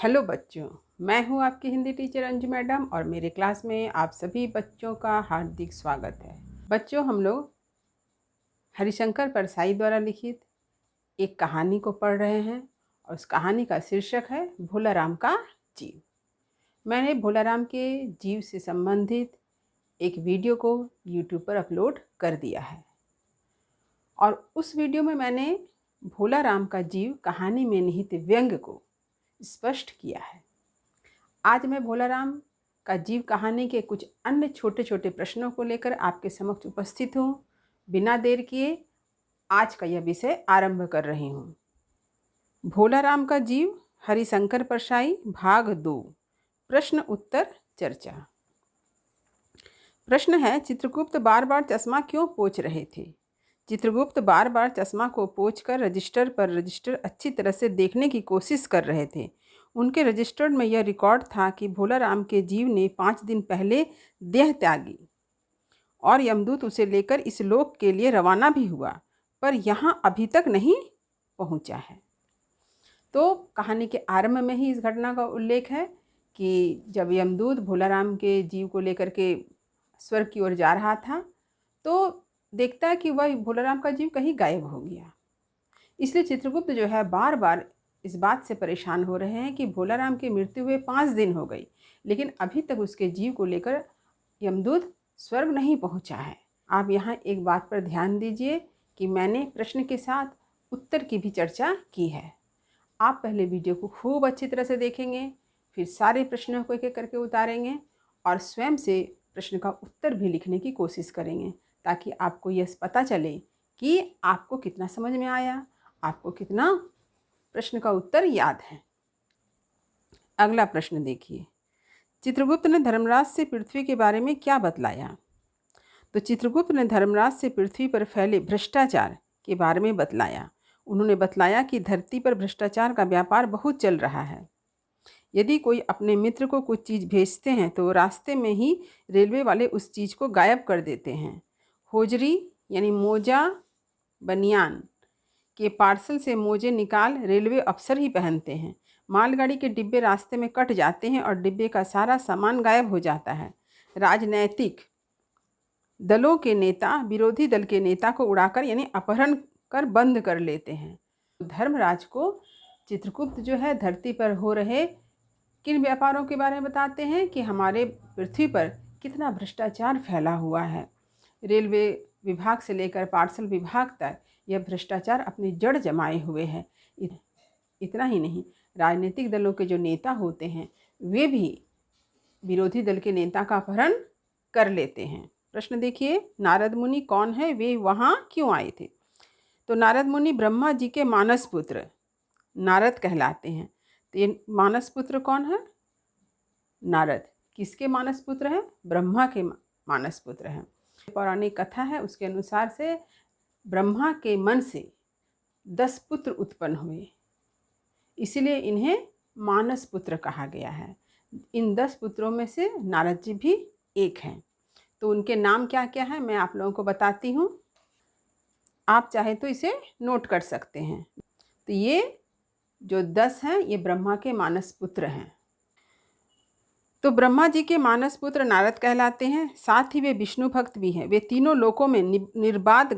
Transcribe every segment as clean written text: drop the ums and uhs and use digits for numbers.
Hello बच्चों, मैं हूं आपकी हिंदी टीचर अंजू मैडम और मेरे क्लास में आप सभी बच्चों का हार्दिक स्वागत है। बच्चों, हम लोग हरिशंकर परसाई द्वारा लिखित एक कहानी को पढ़ रहे हैं और उस कहानी का शीर्षक है भोलाराम का जीव। मैंने भोलाराम के जीव से संबंधित एक वीडियो को यूट्यूब पर अपलोड कर दिया है और उस वीडियो में मैंने भोलाराम का जीव कहानी में निहित व्यंग को स्पष्ट किया है। आज मैं भोलाराम का जीव कहानी के कुछ अन्य छोटे छोटे प्रश्नों को लेकर आपके समक्ष उपस्थित हूँ। बिना देर किए आज का यह विषय आरंभ कर रही हूँ। भोलाराम का जीव हरिशंकर परसाई भाग 2 प्रश्न उत्तर चर्चा। प्रश्न है, चित्रगुप्त बार बार चश्मा क्यों पोंछ रहे थे? चित्रगुप्त बार बार चश्मा को पोंछकर रजिस्टर अच्छी तरह से देखने की कोशिश कर रहे थे। उनके रजिस्टर में यह रिकॉर्ड था कि भोलाराम के जीव ने 5 दिन पहले देह त्यागी और यमदूत उसे लेकर इस लोक के लिए रवाना भी हुआ, पर यहाँ अभी तक नहीं पहुँचा है। तो कहानी के आरंभ में ही इस घटना का उल्लेख है कि जब यमदूत भोलाराम के जीव को लेकर के स्वर्ग की ओर जा रहा था तो देखता है कि वह भोलाराम का जीव कहीं गायब हो गया। इसलिए चित्रगुप्त जो है बार बार इस बात से परेशान हो रहे हैं कि भोलाराम की मृत्यु हुए 5 दिन हो गई, लेकिन अभी तक उसके जीव को लेकर यमदूत स्वर्ग नहीं पहुंचा है। आप यहाँ एक बात पर ध्यान दीजिए कि मैंने प्रश्न के साथ उत्तर की भी चर्चा की है। आप पहले वीडियो को खूब अच्छी तरह से देखेंगे, फिर सारे प्रश्नों को एक एक करके उतारेंगे और स्वयं से प्रश्न का उत्तर भी लिखने की कोशिश करेंगे, ताकि आपको यह पता चले कि आपको कितना समझ में आया, आपको कितना प्रश्न का उत्तर याद है। अगला प्रश्न देखिए, चित्रगुप्त ने धर्मराज से पृथ्वी के बारे में क्या बतलाया? तो चित्रगुप्त ने धर्मराज से पृथ्वी पर फैले भ्रष्टाचार के बारे में बतलाया। उन्होंने बतलाया कि धरती पर भ्रष्टाचार का व्यापार बहुत चल रहा है। यदि कोई अपने मित्र को कुछ चीज़ भेजते हैं तो रास्ते में ही रेलवे वाले उस चीज़ को गायब कर देते हैं। होजरी यानी मोजा बनियान के पार्सल से मोजे निकाल रेलवे अफसर ही पहनते हैं। मालगाड़ी के डिब्बे रास्ते में कट जाते हैं और डिब्बे का सारा सामान गायब हो जाता है। राजनैतिक दलों के नेता विरोधी दल के नेता को उड़ाकर यानी अपहरण कर बंद कर लेते हैं। धर्मराज को चित्रगुप्त जो है धरती पर हो रहे किन व्यापारों के बारे में बताते हैं कि हमारे पृथ्वी पर कितना भ्रष्टाचार फैला हुआ है। रेलवे विभाग से लेकर पार्सल विभाग तक यह भ्रष्टाचार अपनी जड़ जमाए हुए है। इतना ही नहीं, राजनीतिक दलों के जो नेता होते हैं वे भी विरोधी दल के नेता का अपहरण कर लेते हैं। प्रश्न देखिए, नारद मुनि कौन है, वे वहाँ क्यों आए थे? तो नारद मुनि ब्रह्मा जी के मानस पुत्र नारद कहलाते हैं। तो ये मानस पुत्र कौन है? नारद। किसके मानस पुत्र हैं? ब्रह्मा के मानस पुत्र हैं। पौराणिक कथा है, उसके अनुसार से ब्रह्मा के मन से 10 पुत्र उत्पन्न हुए, इसलिए इन्हें मानस पुत्र कहा गया है। इन 10 पुत्रों में से नारद जी भी एक हैं। तो उनके नाम क्या क्या है मैं आप लोगों को बताती हूँ, आप चाहे तो इसे नोट कर सकते हैं। तो ये जो 10 हैं ये ब्रह्मा के मानस पुत्र हैं। तो ब्रह्मा जी के मानस पुत्र नारद कहलाते हैं। साथ ही वे विष्णु भक्त भी हैं। वे तीनों लोकों में निर्बाध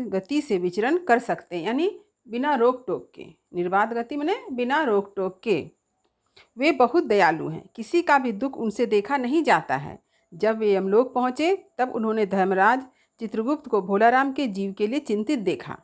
गति से विचरण कर सकते हैं, यानी बिना रोक टोक के। निर्बाध गति माने बिना रोक टोक के। वे बहुत दयालु हैं, किसी का भी दुख उनसे देखा नहीं जाता है। जब वे यमलोक पहुँचे तब उन्होंने धर्मराज चित्रगुप्त को भोलाराम के जीव के लिए चिंतित देखा,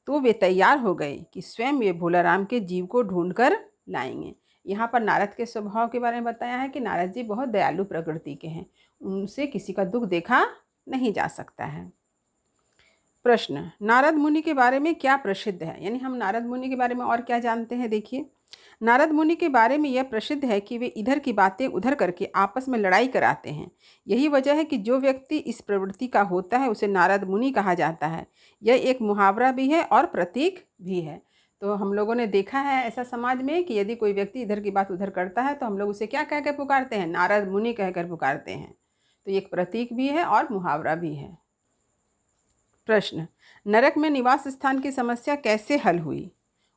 तो वे तैयार हो गए कि स्वयं वे भोलाराम के जीव को ढूंढ कर लाएंगे। यहाँ पर नारद के स्वभाव के बारे में बताया है कि नारद जी बहुत दयालु प्रकृति के हैं, उनसे किसी का दुख देखा नहीं जा सकता है। प्रश्न, नारद मुनि के बारे में क्या प्रसिद्ध है, यानी हम नारद मुनि के बारे में और क्या जानते हैं? देखिए, नारद मुनि के बारे में यह प्रसिद्ध है कि वे इधर की बातें उधर करके आपस में लड़ाई कराते हैं। यही वजह है कि जो व्यक्ति इस प्रवृत्ति का होता है उसे नारद मुनि कहा जाता है। यह एक मुहावरा भी है और प्रतीक भी है। तो हम लोगों ने देखा है ऐसा समाज में कि यदि कोई व्यक्ति इधर की बात उधर करता है तो हम लोग उसे क्या कह कर पुकारते हैं? नारद मुनि कहकर पुकारते हैं। तो ये एक प्रतीक भी है और मुहावरा भी है। प्रश्न, नरक में निवास स्थान की समस्या कैसे हल हुई?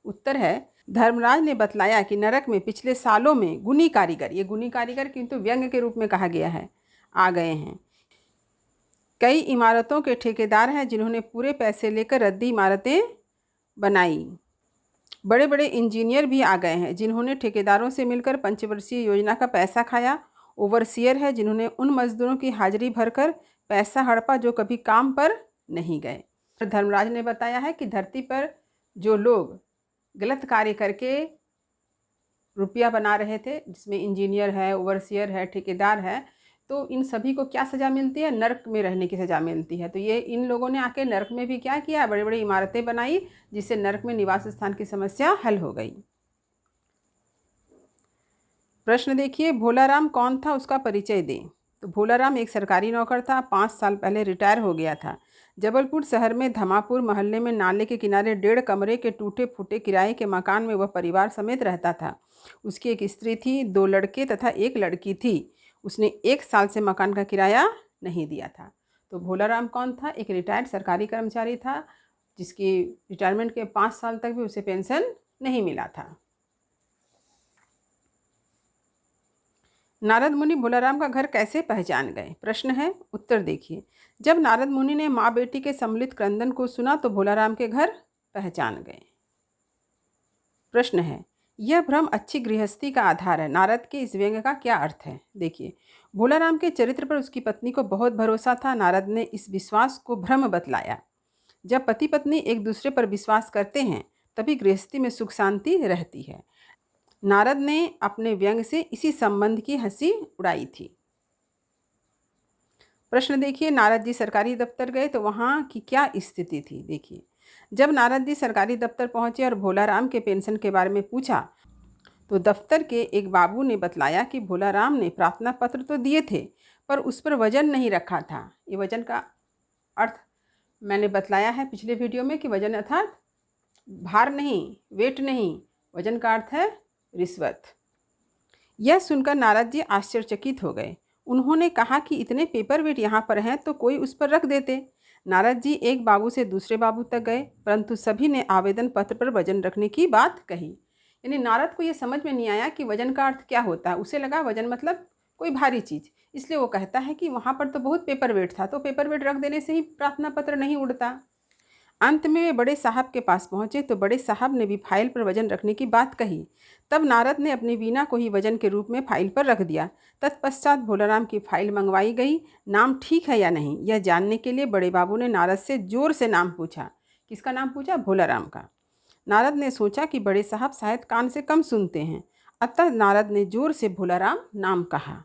उत्तर है, धर्मराज ने बतलाया कि नरक में पिछले सालों में गुनी कारीगर, ये गुनी कारीगर किंतु व्यंग के रूप में कहा गया है, आ गए हैं। कई इमारतों के ठेकेदार हैं जिन्होंने पूरे पैसे लेकर रद्दी इमारतें बनाई। बड़े बड़े इंजीनियर भी आ गए हैं जिन्होंने ठेकेदारों से मिलकर पंचवर्षीय योजना का पैसा खाया। ओवरसियर है जिन्होंने उन मजदूरों की हाजिरी भरकर पैसा हड़पा जो कभी काम पर नहीं गए। धर्मराज ने बताया है कि धरती पर जो लोग गलत कार्य करके रुपया बना रहे थे, जिसमें इंजीनियर है, ओवरसियर है, ठेकेदार है, तो इन सभी को क्या सज़ा मिलती है? नरक में रहने की सज़ा मिलती है। तो ये इन लोगों ने आके नरक में भी क्या किया? बड़ी बड़ी इमारतें बनाई, जिससे नरक में निवास स्थान की समस्या हल हो गई। प्रश्न देखिए, भोलाराम कौन था, उसका परिचय दें। तो भोलाराम एक सरकारी नौकर था, 5 साल पहले रिटायर हो गया था। जबलपुर शहर में धमापुर मोहल्ले में नाले के किनारे 1.5 कमरे के टूटे फूटे किराए के मकान में वह परिवार समेत रहता था। उसकी एक स्त्री थी, 2 लड़के तथा 1 लड़की थी। उसने 1 साल से मकान का किराया नहीं दिया था। तो भोलाराम कौन था? एक रिटायर्ड सरकारी कर्मचारी था, जिसकी रिटायरमेंट के 5 साल तक भी उसे पेंशन नहीं मिला था। नारद मुनि भोलाराम का घर कैसे पहचान गए? प्रश्न है, उत्तर देखिए। जब नारद मुनि ने माँ बेटी के सम्मिलित क्रंदन को सुना तो भोलाराम के घर पहचान गए। प्रश्न है, यह भ्रम अच्छी गृहस्थी का आधार है। नारद के इस व्यंग का क्या अर्थ है? देखिए, भोलाराम के चरित्र पर उसकी पत्नी को बहुत भरोसा था। नारद ने इस विश्वास को भ्रम बतलाया। जब पति पत्नी एक दूसरे पर विश्वास करते हैं तभी गृहस्थी में सुख शांति रहती है। नारद ने अपने व्यंग से इसी संबंध की हंसी उड़ाई थी। प्रश्न देखिए, नारद जी सरकारी दफ्तर गए तो वहाँ की क्या स्थिति थी? देखिए, जब नारद जी सरकारी दफ्तर पहुँचे और भोलाराम के पेंशन के बारे में पूछा तो दफ्तर के एक बाबू ने बतलाया कि भोलाराम ने प्रार्थना पत्र तो दिए थे पर उस पर वजन नहीं रखा था। ये वजन का अर्थ मैंने बतलाया है पिछले वीडियो में कि वजन अर्थात भार नहीं, वेट नहीं, वजन का अर्थ है रिश्वत। यह सुनकर नारद जी आश्चर्यचकित हो गए। उन्होंने कहा कि इतने पेपर वेट यहाँ पर हैं तो कोई उस पर रख देते। नारद जी एक बाबू से दूसरे बाबू तक गए परंतु सभी ने आवेदन पत्र पर वजन रखने की बात कही। यानी नारद को ये समझ में नहीं आया कि वजन का अर्थ क्या होता है। उसे लगा वजन मतलब कोई भारी चीज़, इसलिए वो कहता है कि वहाँ पर तो बहुत पेपर वेट था, तो पेपर वेट रख देने से ही प्रार्थना पत्र नहीं उड़ता। अंत में वे बड़े साहब के पास पहुँचे तो बड़े साहब ने भी फाइल पर वजन रखने की बात कही। तब नारद ने अपनी वीणा को ही वजन के रूप में फाइल पर रख दिया। तत्पश्चात भोलाराम की फाइल मंगवाई गई। नाम ठीक है या नहीं यह जानने के लिए बड़े बाबू ने नारद से जोर से नाम पूछा। किसका नाम पूछा? भोलाराम का। नारद ने सोचा कि बड़े साहब शायद कान से कम सुनते हैं, अतः नारद ने जोर से भोलाराम नाम कहा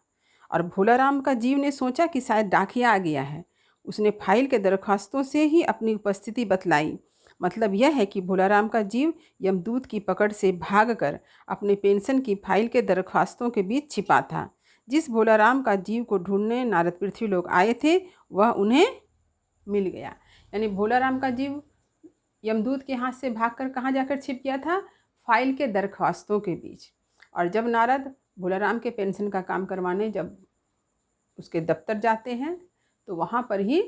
और भोलाराम का जीव ने सोचा कि शायद डाकिया आ गया है। उसने फाइल के दरख्वास्तों से ही अपनी उपस्थिति बतलाई। मतलब यह है कि भोलाराम का जीव यमदूत की पकड़ से भागकर अपने पेंशन की फाइल के दरख्वास्तों के बीच छिपा था। जिस भोलाराम का जीव को ढूंढने नारद पृथ्वी लोग आए थे वह उन्हें मिल गया। यानी भोलाराम का जीव यमदूत के हाथ से भागकर कहाँ जाकर छिप गया था? फाइल के दरख्वास्तों के बीच। और जब नारद भोलाराम के पेंशन का काम करवाने जब उसके दफ्तर जाते हैं तो वहाँ पर ही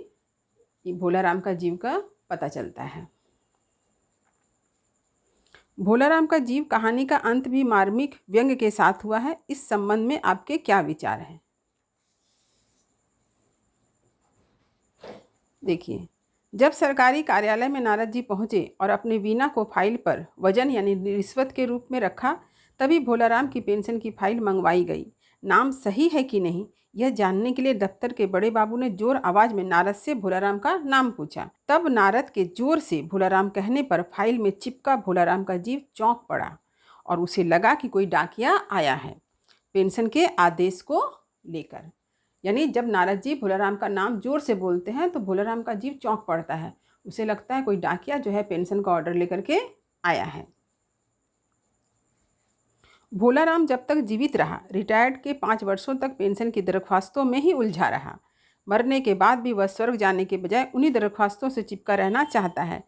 भोलाराम का जीव का पता चलता है। भोलाराम का जीव कहानी का अंत भी मार्मिक व्यंग के साथ हुआ है। इस संबंध में आपके क्या विचार हैं? देखिए, जब सरकारी कार्यालय में नारद जी पहुँचे और अपनी वीणा को फाइल पर वजन यानी रिश्वत के रूप में रखा तभी भोलाराम की पेंशन की फाइल मंगवाई गई। नाम सही है कि नहीं यह जानने के लिए दफ्तर के बड़े बाबू ने जोर आवाज में नारद से भोलाराम का नाम पूछा। तब नारद के जोर से भोलाराम कहने पर फाइल में चिपका भोलाराम का जीव चौंक पड़ा और उसे लगा कि कोई डाकिया आया है पेंशन के आदेश को लेकर। यानी जब नारद जी भोलाराम का नाम जोर से बोलते हैं तो भोलाराम का जीव चौंक पड़ता है। उसे लगता है कोई डाकिया जो है पेंशन का ऑर्डर लेकर के आया है। भोलाराम जब तक जीवित रहा रिटायर्ड के 5 वर्षों तक पेंशन की दरख्वास्तों में ही उलझा रहा। मरने के बाद भी वह स्वर्ग जाने के बजाय उन्हीं दरख्वास्तों से चिपका रहना चाहता है।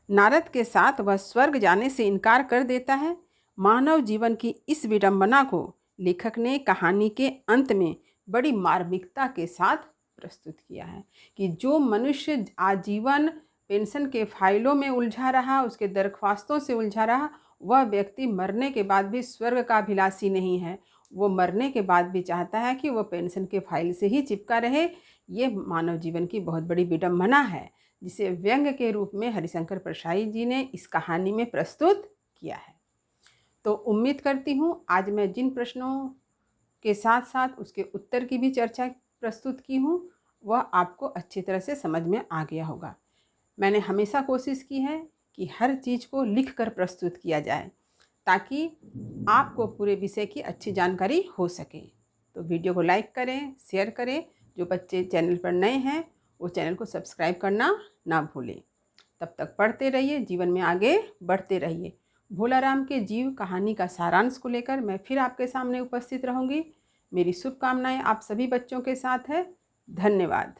नारद के साथ वह स्वर्ग जाने से इनकार कर देता है। मानव जीवन की इस विडंबना को लेखक ने कहानी के अंत में बड़ी मार्मिकता के साथ प्रस्तुत किया है कि जो मनुष्य आजीवन पेंशन के फाइलों में उलझा रहा, उसके दरख्वास्तों से उलझा रहा, वह व्यक्ति मरने के बाद भी स्वर्ग का अभिलाषी नहीं है। वो मरने के बाद भी चाहता है कि वो पेंशन के फाइल से ही चिपका रहे। ये मानव जीवन की बहुत बड़ी विडंबना है, जिसे व्यंग्य के रूप में हरिशंकर परसाई जी ने इस कहानी में प्रस्तुत किया है। तो उम्मीद करती हूँ आज मैं जिन प्रश्नों के साथ साथ उसके उत्तर की भी चर्चा प्रस्तुत की हूँ वह आपको अच्छी तरह से समझ में आ गया होगा। मैंने हमेशा कोशिश की है कि हर चीज़ को लिख कर प्रस्तुत किया जाए ताकि आपको पूरे विषय की अच्छी जानकारी हो सके। तो वीडियो को लाइक करें, शेयर करें। जो बच्चे चैनल पर नए हैं वो चैनल को सब्सक्राइब करना ना भूलें। तब तक पढ़ते रहिए, जीवन में आगे बढ़ते रहिए। भोलाराम के जीव कहानी का सारांश को लेकर मैं फिर आपके सामने उपस्थित रहूँगी। मेरी शुभकामनाएं आप सभी बच्चों के साथ है। धन्यवाद।